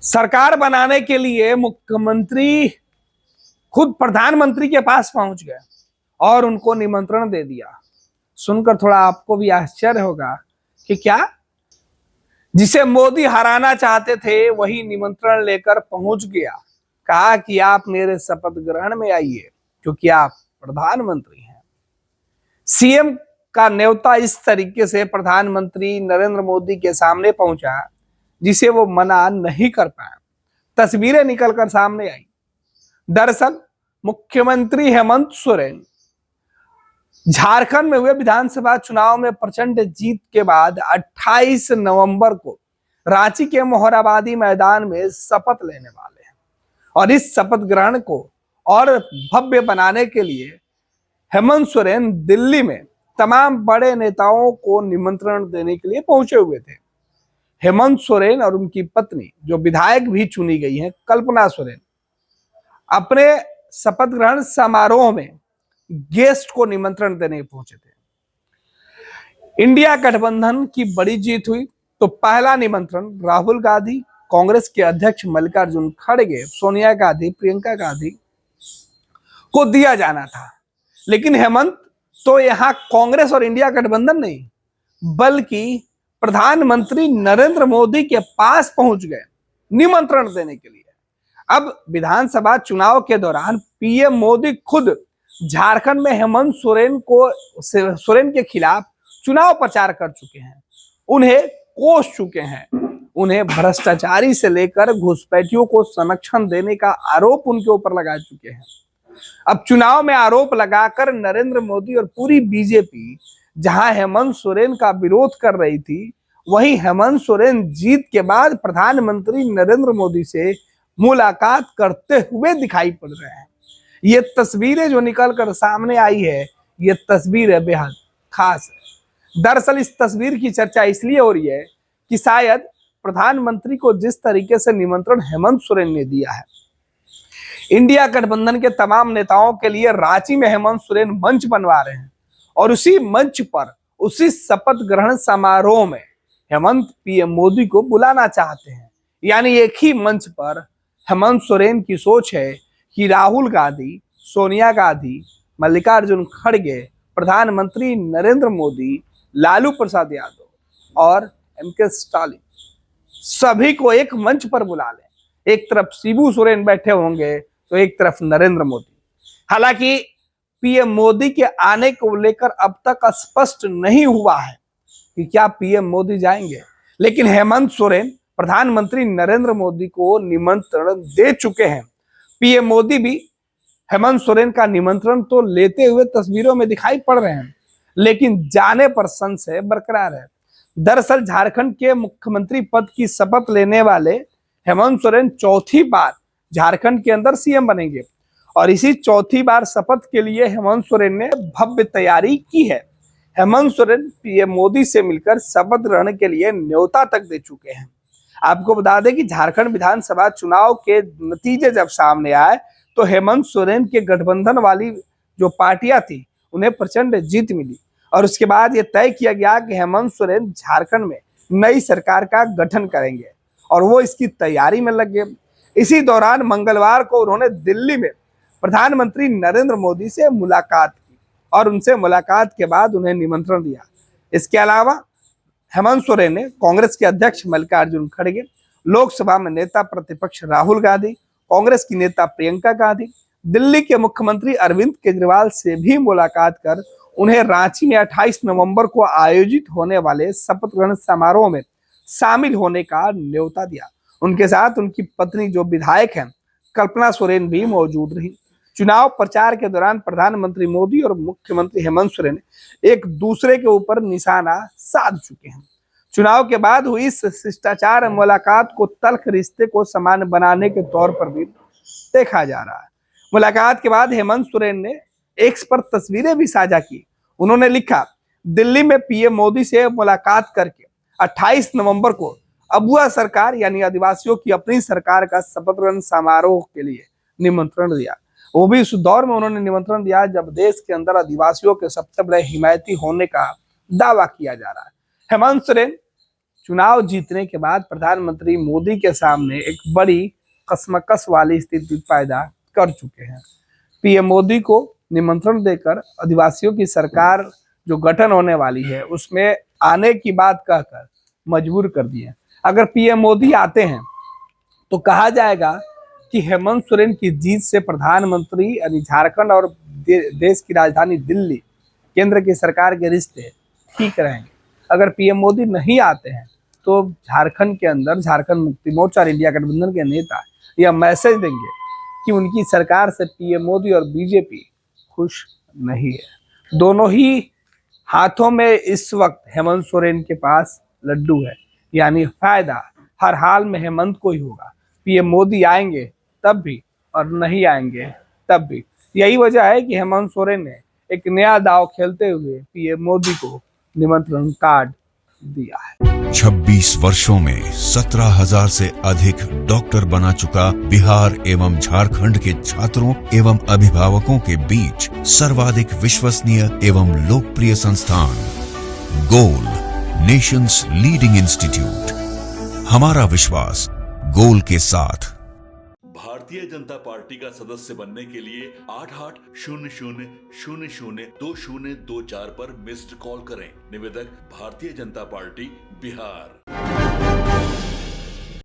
सरकार बनाने के लिए मुख्यमंत्री खुद प्रधानमंत्री के पास पहुंच गए और उनको निमंत्रण दे दिया। सुनकर थोड़ा आपको भी आश्चर्य होगा कि क्या जिसे मोदी हराना चाहते थे वही निमंत्रण लेकर पहुंच गया। कहा कि आप मेरे शपथ ग्रहण में आइए क्योंकि आप प्रधानमंत्री हैं। सीएम का न्योता इस तरीके से प्रधानमंत्री नरेंद्र मोदी के सामने पहुंचा जिसे वो मना नहीं कर पाया। तस्वीरें निकलकर सामने आई। दरअसल मुख्यमंत्री हेमंत सोरेन झारखंड में हुए विधानसभा चुनाव में प्रचंड जीत के बाद 28 नवंबर को रांची के मोहराबादी मैदान में शपथ लेने वाले हैं और इस शपथ ग्रहण को और भव्य बनाने के लिए हेमंत सोरेन दिल्ली में तमाम बड़े नेताओं को निमंत्रण देने के लिए पहुंचे हुए थे। हेमंत सोरेन और उनकी पत्नी जो विधायक भी चुनी गई हैं कल्पना सोरेन अपने शपथ ग्रहण समारोह में गेस्ट को निमंत्रण देने पहुंचे थे। इंडिया गठबंधन की बड़ी जीत हुई तो पहला निमंत्रण राहुल गांधी, कांग्रेस के अध्यक्ष मल्लिकार्जुन खड़गे, सोनिया गांधी, प्रियंका गांधी को दिया जाना था। लेकिन हेमंत तो यहां कांग्रेस और इंडिया गठबंधन नहीं बल्कि प्रधानमंत्री नरेंद्र मोदी के पास पहुंच गए निमंत्रण देने के लिए। अब विधानसभा चुनाव के दौरान पीएम मोदी खुद झारखंड में हेमंत सोरेन के खिलाफ चुनाव प्रचार कर चुके हैं, उन्हें कोस चुके हैं, उन्हें भ्रष्टाचारी से लेकर घुसपैठियों को संरक्षण देने का आरोप उनके ऊपर लगा चुके हैं। अब चुनाव में आरोप लगाकर नरेंद्र मोदी और पूरी बीजेपी जहां हेमंत सोरेन का विरोध कर रही थी, वहीं हेमंत सोरेन जीत के बाद प्रधानमंत्री नरेंद्र मोदी से मुलाकात करते हुए दिखाई पड़ रहे हैं। ये तस्वीरें जो निकल कर सामने आई है, ये तस्वीर बेहद खास है। दरअसल इस तस्वीर की चर्चा इसलिए हो रही है कि शायद प्रधानमंत्री को जिस तरीके से निमंत्रण हेमंत सोरेन ने दिया है, इंडिया गठबंधन के तमाम नेताओं के लिए रांची में हेमंत सोरेन मंच बनवा रहे हैं और उसी मंच पर उसी शपथ ग्रहण समारोह में हेमंत पीएम मोदी को बुलाना चाहते हैं। यानी एक ही मंच पर हेमंत सोरेन की सोच है कि राहुल गांधी, सोनिया गांधी, मल्लिकार्जुन खड़गे, प्रधानमंत्री नरेंद्र मोदी, लालू प्रसाद यादव और एमके स्टालिन सभी को एक मंच पर बुला लें। एक तरफ शिबू सोरेन बैठे होंगे तो एक तरफ नरेंद्र मोदी। हालांकि पीएम मोदी के आने को लेकर अब तक स्पष्ट नहीं हुआ है कि क्या पीएम मोदी जाएंगे, लेकिन हेमंत सोरेन प्रधानमंत्री नरेंद्र मोदी को निमंत्रण दे चुके हैं। पीएम मोदी भी हेमंत सोरेन का निमंत्रण तो लेते हुए तस्वीरों में दिखाई पड़ रहे हैं, लेकिन जाने पर संशय बरकरार है। दरअसल झारखंड के मुख्यमंत्री पद की शपथ लेने वाले हेमंत सोरेन चौथी बार झारखंड के अंदर सीएम बनेंगे और इसी चौथी बार शपथ के लिए हेमंत सोरेन ने भव्य तैयारी की है। हेमंत सोरेन पीएम मोदी से मिलकर शपथ ग्रहण के लिए न्योता तक दे चुके हैं। आपको बता दें कि झारखंड विधानसभा चुनाव के नतीजे जब सामने आए तो हेमंत सोरेन के गठबंधन वाली जो पार्टियां थी उन्हें प्रचंड जीत मिली और उसके बाद ये तय किया गया कि हेमंत सोरेन झारखंड में नई सरकार का गठन करेंगे और वो इसकी तैयारी में लग गए। इसी दौरान मंगलवार को उन्होंने दिल्ली में प्रधानमंत्री नरेंद्र मोदी से मुलाकात की और उनसे मुलाकात के बाद उन्हें निमंत्रण दिया। इसके अलावा हेमंत सोरेन ने कांग्रेस के अध्यक्ष मल्लिकार्जुन खड़गे, लोकसभा में नेता प्रतिपक्ष राहुल गांधी, कांग्रेस की नेता प्रियंका गांधी, दिल्ली के मुख्यमंत्री अरविंद केजरीवाल से भी मुलाकात कर उन्हें रांची में 28 नवंबर को आयोजित होने वाले शपथ ग्रहण समारोह में शामिल होने का न्योता दिया। उनके साथ उनकी पत्नी जो विधायक हैं कल्पना सोरेन भी मौजूद रही। चुनाव प्रचार के दौरान प्रधानमंत्री मोदी और मुख्यमंत्री हेमंत सोरेन एक दूसरे के ऊपर निशाना साध चुके हैं। चुनाव के बाद हुई इस शिष्टाचार मुलाकात को तल्ख रिश्ते को समान बनाने के तौर पर भी देखा जा रहा है। मुलाकात के बाद हेमंत सोरेन ने एक्स पर तस्वीरें भी साझा की। उन्होंने लिखा, दिल्ली में पीएम मोदी से मुलाकात करके 28 नवंबर को अबुआ सरकार यानी आदिवासियों की अपनी सरकार का शपथ ग्रहण समारोह के लिए निमंत्रण दिया। वो भी उस दौर में उन्होंने निमंत्रण दिया जब देश के अंदर आदिवासियों के सबसे बड़े हिमायती होने का दावा किया जा रहा है। हेमंत सोरेन चुनाव जीतने के बाद प्रधानमंत्री मोदी के सामने एक बड़ी कशमकश वाली स्थिति पैदा कर चुके हैं। पीएम मोदी को निमंत्रण देकर आदिवासियों की सरकार जो गठन होने वाली है उसमें आने की बात कहकर मजबूर कर दिए। अगर पीएम मोदी आते हैं तो कहा जाएगा कि हेमंत सोरेन की जीत से प्रधानमंत्री यानी झारखंड और देश की राजधानी दिल्ली केंद्र की सरकार के रिश्ते ठीक रहेंगे। अगर पीएम मोदी नहीं आते हैं तो झारखंड के अंदर झारखंड मुक्ति मोर्चा और इंडिया गठबंधन के नेता यह मैसेज देंगे कि उनकी सरकार से पीएम मोदी और बीजेपी खुश नहीं है। दोनों ही हाथों में इस वक्त हेमंत सोरेन के पास लड्डू है, यानी फायदा हर हाल में हेमंत को ही होगा। पीएम मोदी आएंगे तब भी और नहीं आएंगे तब भी। यही वजह है कि हेमंत सोरेन ने एक नया दांव खेलते हुए पीएम मोदी को निमंत्रण कार्ड दिया है। 26 वर्षों में 17,000 से अधिक डॉक्टर बना चुका बिहार एवं झारखंड के छात्रों एवं अभिभावकों के बीच सर्वाधिक विश्वसनीय एवं लोकप्रिय संस्थान गोल, नेशंस लीडिंग इंस्टीट्यूट। हमारा विश्वास गोल के साथ। भारतीय जनता पार्टी का सदस्य बनने के लिए 8800002024 पर मिस्ड कॉल करें। निवेदक भारतीय जनता पार्टी बिहार।